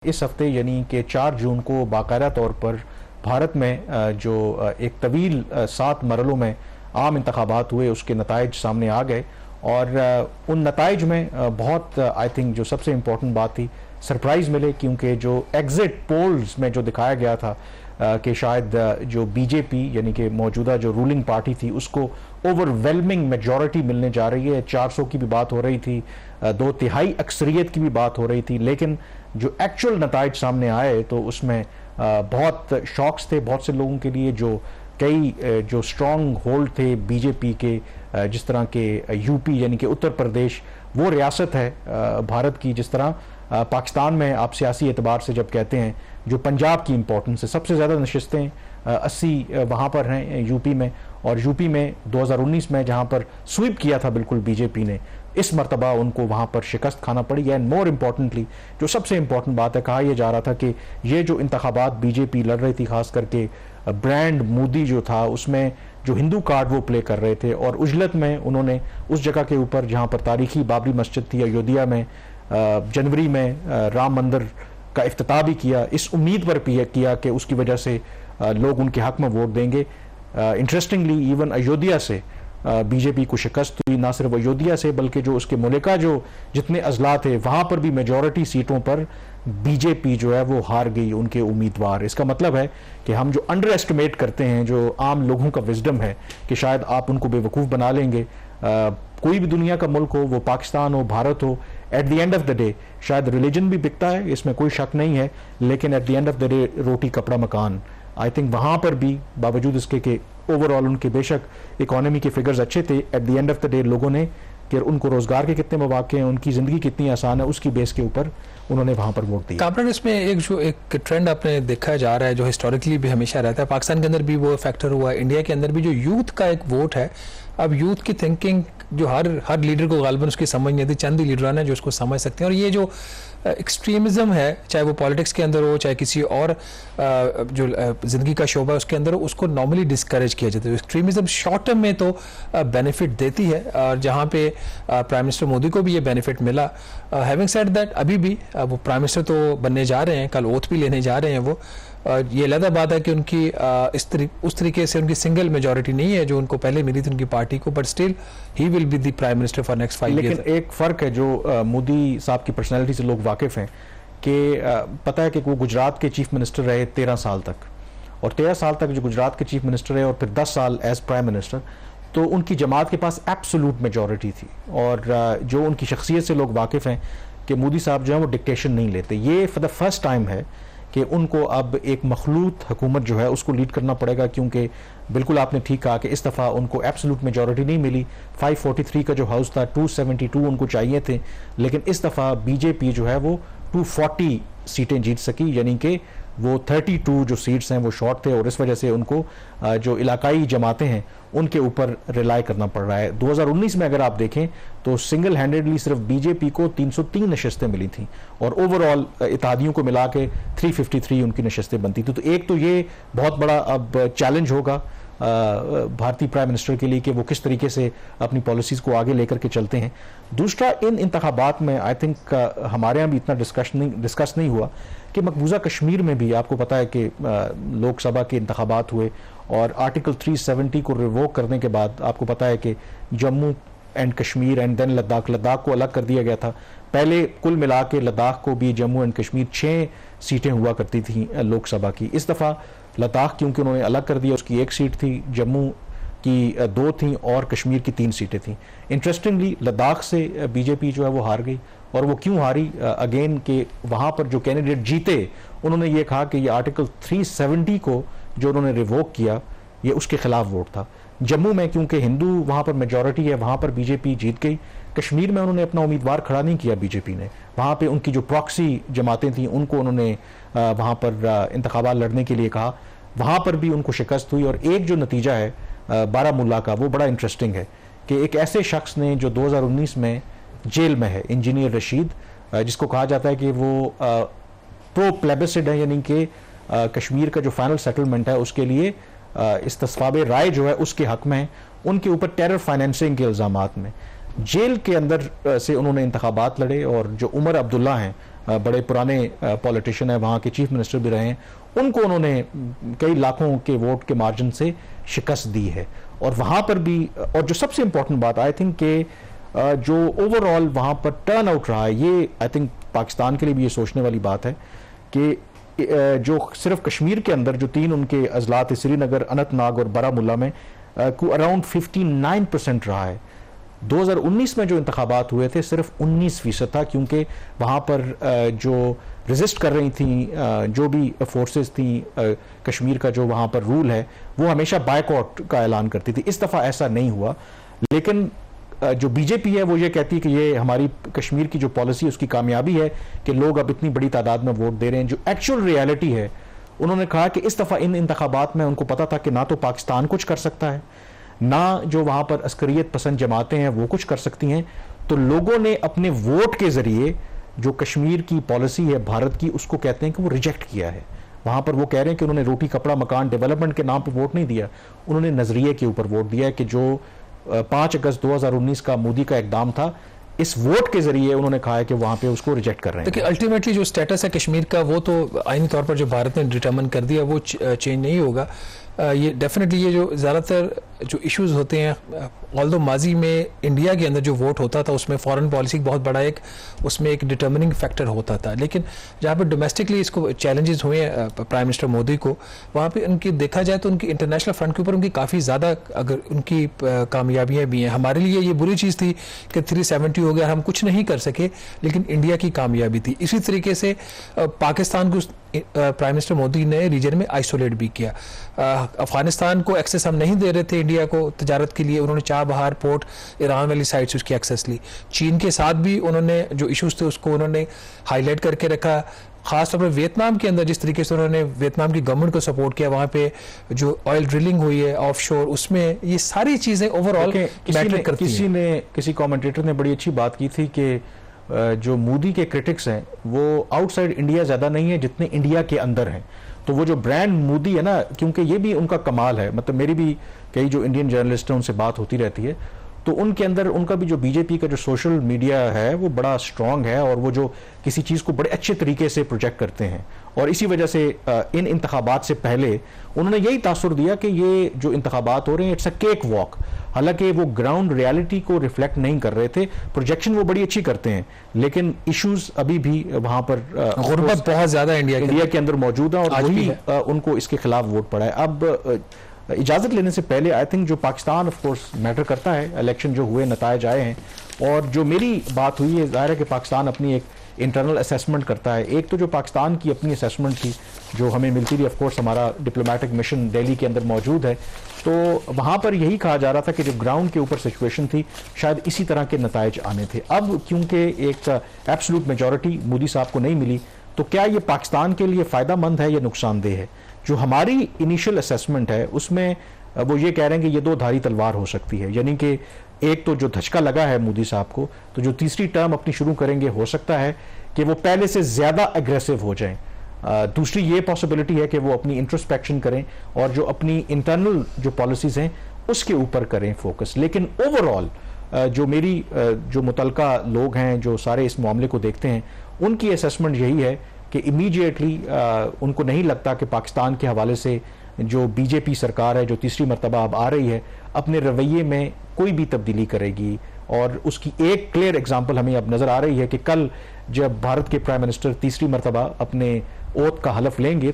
इस हफ्ते यानी कि 4 जून को बाकायदा तौर पर भारत में जो एक तवील 7 मरलों में आम इंतखाबात हुए उसके नताइज सामने आ गए और उन नताइज में बहुत आई थिंक जो सबसे इम्पोर्टेंट बात थी सरप्राइज़ मिले, क्योंकि जो एग्जिट पोल्स में जो दिखाया गया था कि शायद जो बीजेपी यानी कि मौजूदा जो रूलिंग पार्टी थी उसको ओवरवेलमिंग मेजॉरिटी मिलने जा रही है। 400 की भी बात हो रही थी, 2/3 अक्सरियत की भी बात हो रही थी, लेकिन जो एक्चुअल नताइज सामने आए तो उसमें बहुत शॉक्स थे बहुत से लोगों के लिए। जो कई जो स्ट्रॉन्ग होल्ड थे बीजेपी के, जिस तरह के यूपी यानी कि उत्तर प्रदेश वो रियासत है भारत की, जिस तरह पाकिस्तान में आप सियासी एतबार से जब कहते हैं जो पंजाब की इंपॉर्टेंस है, सबसे ज़्यादा नशिस्तें 80 वहाँ पर हैं यूपी में, और यूपी में 2019 में जहाँ पर स्वीप किया था बिल्कुल बीजेपी ने, इस मरतबा उनको वहाँ पर शिकस्त खाना पड़ी। एंड मोर इम्पॉर्टेंटली जो सबसे इम्पॉर्टेंट बात है, कहा यह जा रहा था कि ये जो इंतखाबात बीजेपी लड़ रही थी, खास करके ब्रांड मोदी जो था उसमें जो हिंदू कार्ड वो प्ले कर रहे थे, और उजलत में उन्होंने उस जगह के ऊपर जहाँ पर तारीखी बाबरी मस्जिद थी अयोध्या में जनवरी में राम मंदिर का इफ्तिताह भी किया, इस उम्मीद पर किया कि उसकी वजह से लोग उनके हक में वोट देंगे। इंटरेस्टिंगली इवन अयोध्या से बीजेपी को शिकस्त हुई, ना सिर्फ अयोध्या से बल्कि जो उसके मुल्का जो जितने अजला थे वहाँ पर भी मेजॉरिटी सीटों पर बीजेपी जो है वो हार गई उनके उम्मीदवार। इसका मतलब है कि हम जो अंडर एस्टिमेट करते हैं जो आम लोगों का विजडम है कि शायद आप उनको बेवकूफ़ बना लेंगे, कोई भी दुनिया का मुल्क हो, वो पाकिस्तान हो, भारत हो, at the end of the day शायद रिलीजन भी बिकता है, इसमें कोई शक नहीं है, लेकिन at the end of the day रोटी कपड़ा मकान। आई थिंक वहाँ पर भी बावजूद इसके कि ओवरऑल उनके बेशक इकोनॉमी के फिगर्स अच्छे थे, eight the end of the day लोगों ने कि उनको रोजगार के कितने मौके हैं, उनकी ज़िंदगी कितनी आसान है, उसकी बेस के ऊपर उन्होंने वहाँ पर वोट दिया। कामरान, इसमें एक ट्रेंड आपने देखा जा रहा है जो हिस्टोरिकली भी हमेशा रहता है, पाकिस्तान के अंदर भी वो फैक्टर हुआ, इंडिया के अंदर भी जो यूथ का एक वोट है। अब यूथ की थिंकिंग जो हर लीडर को गालिबन उसकी समझ नहीं आती, चंद ही लीडरान है जो उसको समझ सकते हैं, और ये जो एक्सट्रीमिज्म है चाहे वो पॉलिटिक्स के अंदर हो चाहे किसी और जो ज़िंदगी का शोबा है उसके अंदर हो, उसको नॉर्मली डिस्करेज किया जाता है। एक्सट्रीमिज्म शॉर्ट टर्म में तो बेनिफिट देती है, और जहाँ पे प्राइम मिनिस्टर मोदी को भी ये बेनिफिट मिला। हैविंग सेड दैट अभी भी वो प्राइम मिनिस्टर तो बनने जा रहे हैं, कल ओथ भी लेने जा रहे हैं वो। ये अलग बात है कि उनकी उस तरीके से उनकी सिंगल मेजॉरिटी नहीं है जो उनको पहले मिली थी उनकी पार्टी को, but still he will be the prime minister for next 5 years. लेकिन एक फ़र्क है जो मोदी साहब की पर्सनैलिटी से लोग वाकिफ़ हैं कि पता है कि वो गुजरात के चीफ मिनिस्टर रहे 13 साल तक, और 13 साल तक जो गुजरात के चीफ मिनिस्टर रहे और फिर 10 साल एज प्राइम मिनिस्टर, तो उनकी जमात के पास एब्सोलूट मेजॉरिटी थी। और जो उनकी शख्सियत से लोग वाकिफ़ हैं कि मोदी साहब जो है वो डिक्टेशन नहीं लेते। ये फॉर द फर्स्ट टाइम है कि उनको अब एक मखलूत हुकूमत जो है उसको लीड करना पड़ेगा, क्योंकि बिल्कुल आपने ठीक कहा कि इस दफ़ा उनको एब्सोलूट मेजॉरिटी नहीं मिली। 543 का जो हाउस था 272 उनको चाहिए थे, लेकिन इस दफ़ा बीजेपी जो है वो 240 सीटें जीत सकी, यानी कि वो 32 जो सीट्स हैं वो शॉर्ट थे, और इस वजह से उनको जो इलाकाई जमातें हैं उनके ऊपर रिलाई करना पड़ रहा है। 2019 में अगर आप देखें तो सिंगल हैंडेडली सिर्फ बीजेपी को 303 नशस्तें मिली थी, और ओवरऑल इत्तेहादियों को मिला के 353 उनकी नशस्तें बनती थी। तो एक तो ये बहुत बड़ा अब चैलेंज होगा भारतीय प्राइम मिनिस्टर के लिए कि वो किस तरीके से अपनी पॉलिसीज़ को आगे लेकर के चलते हैं। दूसरा, इन इंतखाबात में आई थिंक हमारे यहाँ भी इतना डिस्कस नहीं हुआ कि मकबूजा कश्मीर में भी आपको पता है कि लोकसभा के इंतखाबात हुए, और आर्टिकल 370 को रिवोक करने के बाद आपको पता है कि Jammu and Kashmir and then Ladakh को अलग कर दिया गया था। पहले कुल मिला के लद्दाख को भी जम्मू एंड कश्मीर 6 सीटें हुआ करती थी लोकसभा की। इस दफ़ा लद्दाख क्योंकि उन्होंने अलग कर दिया, उसकी 1 सीट थी, जम्मू की 2 थी और कश्मीर की 3 सीटें थीं। इंटरेस्टिंगली लद्दाख से बीजेपी जो है वो हार गई, और वो क्यों हारी अगेन कि वहाँ पर जो कैंडिडेट जीते उन्होंने ये कहा कि ये आर्टिकल 370 को जो उन्होंने रिवोक किया ये उसके खिलाफ वोट था। जम्मू में क्योंकि हिंदू वहाँ पर मेजॉरिटी है, वहाँ पर बीजेपी जीत गई। कश्मीर में उन्होंने अपना उम्मीदवार खड़ा नहीं किया बीजेपी ने, वहाँ पे उनकी जो प्रॉक्सी जमातें थीं उनको उन्होंने वहाँ पर इंतखाबात लड़ने के लिए कहा, वहाँ पर भी उनको शिकस्त हुई। और एक जो नतीजा है बारामूला का वो बड़ा इंटरेस्टिंग है कि एक ऐसे शख्स ने जो 2019 में जेल में है, इंजीनियर रशीद, जिसको कहा जाता है कि वो प्रो प्लेबिसिड है, यानी कि कश्मीर का जो फाइनल सेटलमेंट है उसके लिए इस्तिस्वाबे राय जो है उसके हक में, उनके ऊपर टेरर फाइनेंसिंग के इल्ज़ामात में जेल के अंदर से उन्होंने इंतखाबात लड़े, और जो उमर अब्दुल्ला हैं बड़े पुराने पॉलिटिशियन है, वहाँ के चीफ मिनिस्टर भी रहे हैं, उनको उन्होंने कई लाखों के वोट के मार्जिन से शिकस्त दी है। और वहाँ पर भी, और जो सबसे इम्पोर्टेंट बात आई थिंक कि जो ओवरऑल वहाँ पर टर्न आउट रहा है, ये आई थिंक पाकिस्तान के लिए भी ये सोचने वाली बात है कि जो सिर्फ कश्मीर के अंदर जो 3 उनके अजलात श्रीनगर, अनंतनाग और बारामूला में को अराउंड 59% रहा है। 2019 में जो इंतखाबात हुए थे सिर्फ 19% था, क्योंकि वहाँ पर जो रेजिस्ट कर रही थी जो भी फोर्सेस थी, कश्मीर का जो वहाँ पर रूल है वो हमेशा बायकॉट का ऐलान करती थी। इस दफ़ा ऐसा नहीं हुआ, लेकिन जो बीजेपी है वो ये कहती है कि ये हमारी कश्मीर की जो पॉलिसी है उसकी कामयाबी है कि लोग अब इतनी बड़ी तादाद में वोट दे रहे हैं। जो एक्चुअल रियलिटी है, उन्होंने कहा कि इस दफ़ा इन इंतखाबात में उनको पता था कि ना तो पाकिस्तान कुछ कर सकता है, ना जो वहाँ पर अस्करियत पसंद जमातें हैं वो कुछ कर सकती हैं। तो लोगों ने अपने वोट के ज़रिए जो कश्मीर की पॉलिसी है भारत की, उसको कहते हैं कि वो रिजेक्ट किया है। वहाँ पर वो कह रहे हैं कि उन्होंने रोटी कपड़ा मकान डेवलपमेंट के नाम पर वोट नहीं दिया, उन्होंने नज़रिए के ऊपर वोट दिया है कि जो 5 अगस्त 2019 का मोदी का इकदाम था, इस वोट के जरिए उन्होंने कहा है कि वहां पे उसको रिजेक्ट कर रहे हैं। देखिए अल्टीमेटली जो स्टेटस है कश्मीर का वो तो आईनी तौर पर जो भारत ने डिटरमिन कर दिया वो चेंज नहीं होगा। ये डेफिनेटली ये जो ज़्यादातर जो इश्यूज होते हैं, ऑल्दो माजी में इंडिया के अंदर जो वोट होता था उसमें फॉरेन पॉलिसी बहुत बड़ा उसमें एक डिटर्मिनिंग फैक्टर होता था, लेकिन जहाँ पर डोमेस्टिकली इसको चैलेंजेस हुए हैं प्राइम मिनिस्टर मोदी को, वहाँ पे उनकी देखा जाए तो उनकी इंटरनेशनल फ्रंट के ऊपर उनकी काफ़ी ज़्यादा अगर उनकी कामयाबियाँ भी हैं। हमारे लिए ये बुरी चीज़ थी कि 370 हो गया, हम कुछ नहीं कर सके, लेकिन इंडिया की कामयाबी थी। इसी तरीके से पाकिस्तान को प्राइम मिनिस्टर मोदी ने रीजन में आइसोलेट भी किया। अफगानिस्तान को एक्सेस हम नहीं दे रहे थे इंडिया को तजारत के लिए, उन्होंने चाबहार पोर्ट ईरान वाली साइड से उसकी एक्सेस ली। चीन के साथ भी उन्होंने जो इश्यूज थे उसको उन्होंने हाईलाइट करके रखा। खासतौर पर वियतनाम के अंदर जिस तरीके से उन्होंने वियतनाम की गवर्नमेंट को सपोर्ट किया, वहाँ पे जो ऑयल ड्रिलिंग हुई है ऑफशोर, उसमें ये सारी चीज़ें ओवरऑल मैटर करती हैं। किसी कमेंटेटर ने बड़ी अच्छी बात की थी कि जो मोदी के क्रिटिक्स हैं वो आउटसाइड इंडिया ज़्यादा नहीं है जितने इंडिया के अंदर हैं। तो वो जो ब्रांड मोदी है ना, क्योंकि ये भी उनका कमाल है, मतलब मेरी भी कई जो इंडियन जर्नलिस्ट हैं उनसे बात होती रहती है, तो उनके अंदर उनका भी जो बीजेपी का जो सोशल मीडिया है वो बड़ा स्ट्रांग है, और वो जो किसी चीज़ को बड़े अच्छे तरीके से प्रोजेक्ट करते हैं। और इसी वजह से इन इंतखाबात से पहले उन्होंने यही तासुर दिया कि ये जो इंतखाबात हो रहे हैं इट्स अ केक वॉक, हालांकि वो ग्राउंड रियलिटी को रिफ्लेक्ट नहीं कर रहे थे। प्रोजेक्शन वो बड़ी अच्छी करते हैं, लेकिन इश्यूज अभी भी वहां पर गुर्बत बहुत ज्यादा इंडिया के अंदर मौजूद है, और वही उनको इसके खिलाफ वोट पड़ा है। अब इजाजत लेने से पहले आई थिंक जो पाकिस्तान ऑफ कोर्स मैटर करता है, इलेक्शन जो हुए नतायज आए हैं, और जो मेरी बात हुई है जाहिर है कि पाकिस्तान अपनी एक इंटरनल असेसमेंट करता है। एक तो जो पाकिस्तान की अपनी असेसमेंट थी जो हमें मिलती थी, ऑफ कोर्स हमारा डिप्लोमेटिक मिशन दिल्ली के अंदर मौजूद है, तो वहाँ पर यही कहा जा रहा था कि जो ग्राउंड के ऊपर सिचुएशन थी शायद इसी तरह के नतायज आने थे। अब क्योंकि एक एब्सोल्यूट मेजॉरिटी मोदी साहब को नहीं मिली, तो क्या ये पाकिस्तान के लिए फ़ायदा मंद है या नुकसानदेह है? जो हमारी इनिशियल असेसमेंट है उसमें वो ये कह रहे हैं कि ये दो धारी तलवार हो सकती है, यानी कि एक तो जो धचका लगा है मोदी साहब को, तो जो तीसरी टर्म अपनी शुरू करेंगे हो सकता है कि वो पहले से ज़्यादा एग्रेसिव हो जाएं। दूसरी ये पॉसिबिलिटी है कि वो अपनी इंट्रोस्पेक्शन करें और जो अपनी इंटरनल जो पॉलिसीज़ हैं उसके ऊपर करें फोकस। लेकिन ओवरऑल जो मेरी जो मुतलका लोग हैं जो सारे इस मामले को देखते हैं, उनकी असेसमेंट यही है कि इमीडिएटली उनको नहीं लगता कि पाकिस्तान के हवाले से जो बीजेपी सरकार है जो तीसरी मरतबा अब आ रही है अपने रवैये में कोई भी तब्दीली करेगी। और उसकी एक क्लियर एग्जांपल हमें अब नज़र आ रही है कि कल जब भारत के प्राइम मिनिस्टर तीसरी मरतबा अपने ओथ का हलफ लेंगे